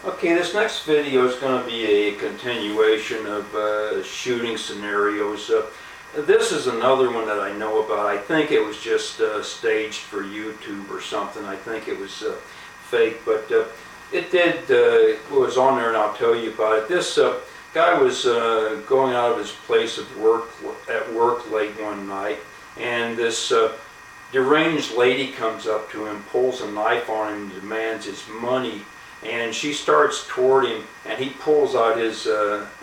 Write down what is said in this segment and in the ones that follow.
Okay, this next video is going to be a continuation of shooting scenarios. This is another one that I know about. I think it was just staged for YouTube or something. I think it was fake, but it was on there, and I'll tell you about it. This guy was going out of his place of work at work late one night, and this deranged lady comes up to him, pulls a knife on him, and demands his money. And she starts toward him, and he pulls out his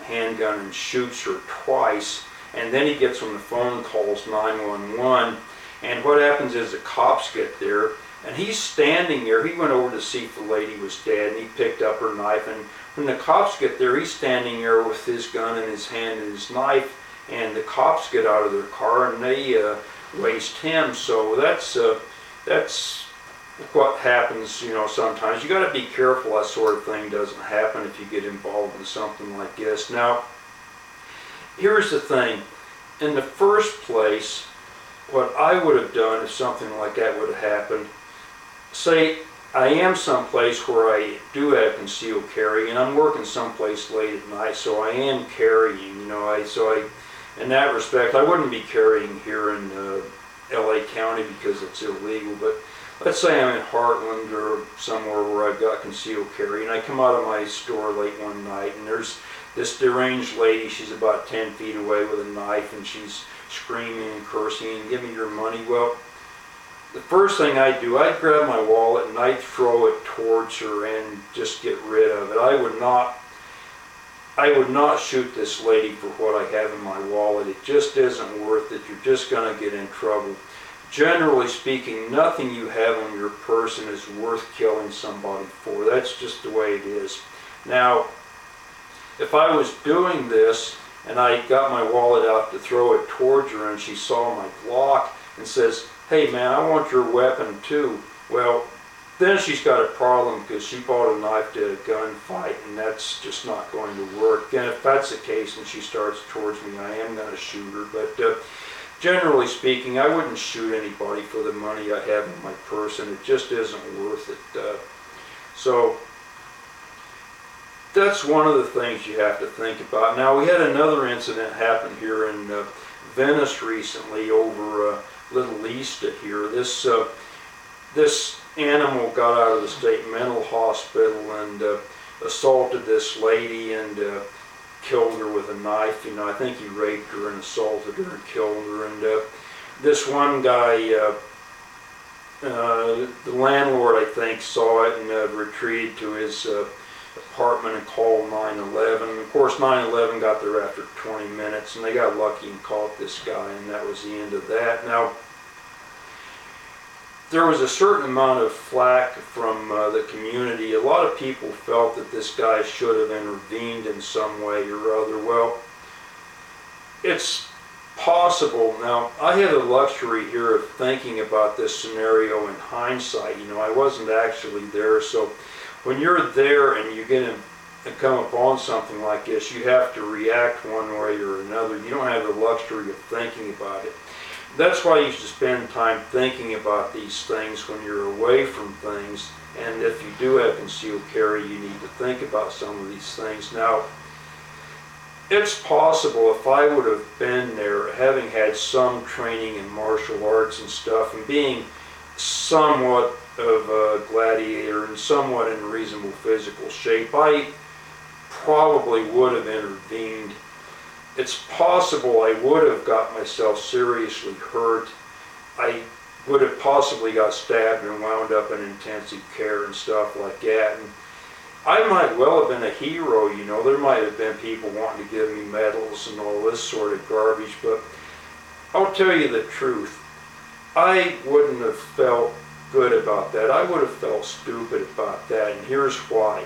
handgun and shoots her twice. And then he gets on the phone, calls 911. And what happens is the cops get there, and he's standing there. He went over to see if the lady was dead, and he picked up her knife. And when the cops get there, he's standing there with his gun in his hand and his knife. And the cops get out of their car, and they waste him. So that's what happens, you know. Sometimes you got to be careful that sort of thing doesn't happen if you get involved in something like this. Now, here's the thing. In the first place, what I would have done if something like that would have happened, say I am someplace where I do have concealed carry, and I'm working someplace late at night, so I am carrying, you know. In that respect, I wouldn't be carrying here in LA County because it's illegal, but let's say I'm in Heartland or somewhere where I've got concealed carry, and I come out of my store late one night, and there's this deranged lady. She's about 10 feet away with a knife, and she's screaming and cursing and give me your money. Well, the first thing I'd do, I'd grab my wallet and I'd throw it towards her and just get rid of it. I would not shoot this lady for what I have in my wallet. It just isn't worth it. You're just going to get in trouble. Generally speaking, nothing you have on your person is worth killing somebody for. That's just the way it is. Now, if I was doing this and I got my wallet out to throw it towards her and she saw my Glock and says, "Hey man, I want your weapon too," well, then she's got a problem because she bought a knife to a gunfight, and that's just not going to work. And if that's the case and she starts towards me, I am going to shoot her. But generally speaking, I wouldn't shoot anybody for the money I have in my person. It just isn't worth it. So that's one of the things you have to think about. Now, we had another incident happen here in Venice recently, over a little east of here. This animal got out of the state mental hospital and assaulted this lady and killed her with a knife. You know, I think he raped her and assaulted her and killed her. And this one guy, the landlord, I think, saw it and retreated to his apartment and called 911. Of course, 911 got there after 20 minutes, and they got lucky and caught this guy, and that was the end of that. Now, there was a certain amount of flack from the community. A lot of people felt that this guy should have intervened in some way or other. Well, it's possible. Now, I have the luxury here of thinking about this scenario in hindsight. You know, I wasn't actually there, so when you're there and you get in and come upon something like this, you have to react one way or another. You don't have the luxury of thinking about it. That's why you should spend time thinking about these things when you're away from things. And if you do have concealed carry, you need to think about some of these things. Now, it's possible if I would have been there, having had some training in martial arts and stuff, and being somewhat of a gladiator and somewhat in reasonable physical shape, I probably would have intervened. It's possible I would have got myself seriously hurt. I would have possibly got stabbed and wound up in intensive care and stuff like that. And I might well have been a hero, you know. There might have been people wanting to give me medals and all this sort of garbage, but I'll tell you the truth. I wouldn't have felt good about that. I would have felt stupid about that, and here's why.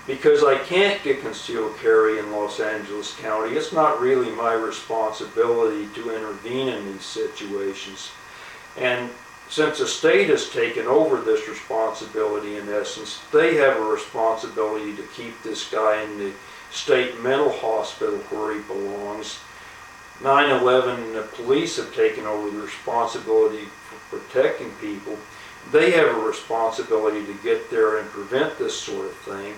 Because I can't get concealed carry in Los Angeles County. It's not really my responsibility to intervene in these situations. And since the state has taken over this responsibility, in essence, they have a responsibility to keep this guy in the state mental hospital where he belongs. 9/11, the police have taken over the responsibility for protecting people. they have a responsibility to get there and prevent this sort of thing.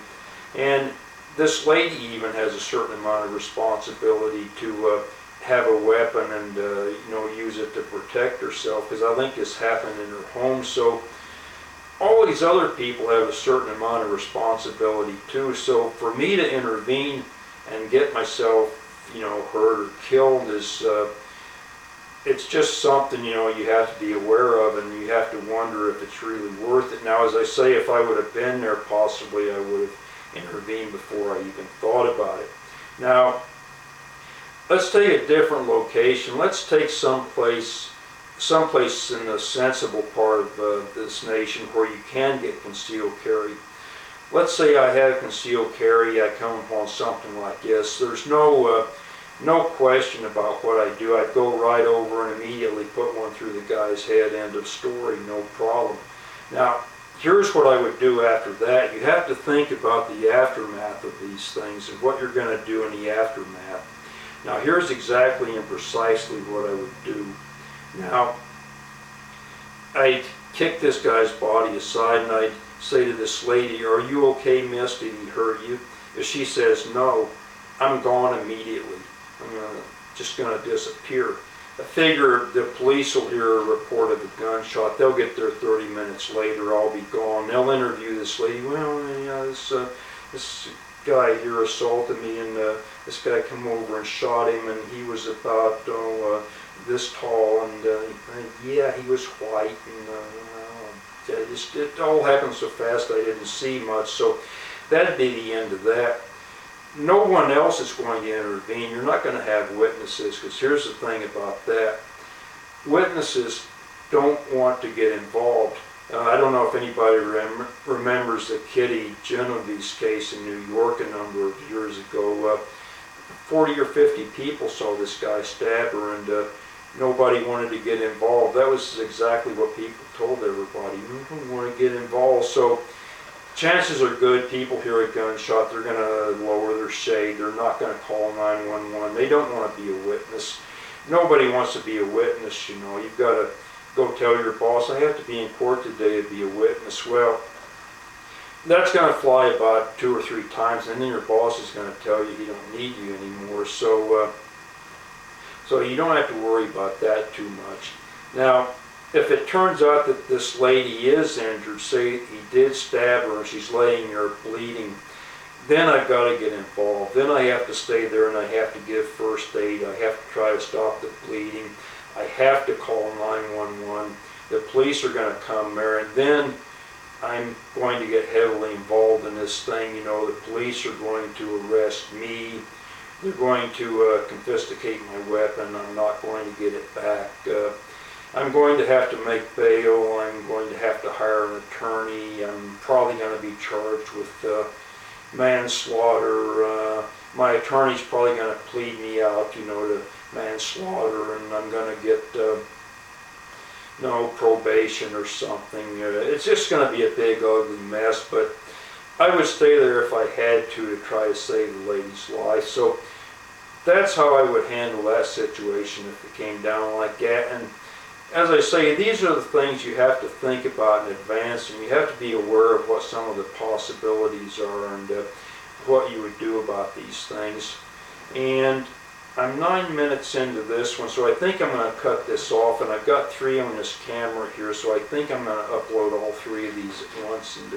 And this lady even has a certain amount of responsibility to have a weapon and use it to protect herself, because I think this happened in her home. So all these other people have a certain amount of responsibility too. So for me to intervene and get myself hurt or killed is it's just something you have to be aware of, and you have to wonder if it's really worth it. Now, as I say, if I would have been there, possibly I would have intervened before I even thought about it. Now, let's take a different location. Let's take someplace in the sensible part of this nation where you can get concealed carry. Let's say I have concealed carry, I come upon something like this. There's no question about what I do. I'd go right over and immediately put one through the guy's head, end of story, no problem. Now, here's what I would do after that. You have to think about the aftermath of these things and what you're going to do in the aftermath. Now, here's exactly and precisely what I would do. Now, I'd kick this guy's body aside and I'd say to this lady, "Are you okay, miss? Did he hurt you?" If she says no, I'm gone immediately. I'm just going to disappear. I figure the police will hear a report of a gunshot. They'll get there 30 minutes later. I'll be gone. They'll interview this lady. "Well, this guy here assaulted me, and this guy came over and shot him, and he was about this tall, and yeah, he was white, and it all happened so fast I didn't see much." So that'd be the end of that. No one else is going to intervene. You're not going to have witnesses, because here's the thing about that. Witnesses don't want to get involved. I don't know if anybody remembers the Kitty Genovese case in New York a number of years ago. 40 or 50 people saw this guy stab her, and nobody wanted to get involved. That was exactly what people told everybody. "You don't want to get involved." So chances are good people hear a gunshot, they're going to lower their shade, they're not going to call 911. They don't want to be a witness. Nobody wants to be a witness, You've got to go tell your boss, "I have to be in court today to be a witness." Well, that's going to fly about 2 or 3 times, and then your boss is going to tell you he don't need you anymore. So you don't have to worry about that too much. Now, if it turns out that this lady is injured, say he did stab her and she's laying there bleeding, then I've got to get involved. Then I have to stay there and I have to give first aid. I have to try to stop the bleeding. I have to call 911. The police are going to come there, and then I'm going to get heavily involved in this thing. The police are going to arrest me. They're going to confiscate my weapon. I'm not going to get it back. I'm going to have to make bail. I'm going to have to hire an attorney. I'm probably going to be charged with manslaughter. My attorney's probably going to plead me out, to manslaughter, and I'm going to get probation or something. It's just going to be a big ugly mess, but I would stay there if I had to try to save the lady's life. So that's how I would handle that situation if it came down like that. And as I say, these are the things you have to think about in advance, and you have to be aware of what some of the possibilities are and what you would do about these things. And I'm 9 minutes into this one, so I think I'm going to cut this off, and I've got 3 on this camera here, so I think I'm going to upload all 3 of these at once and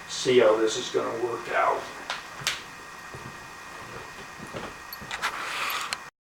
see how this is going to work out.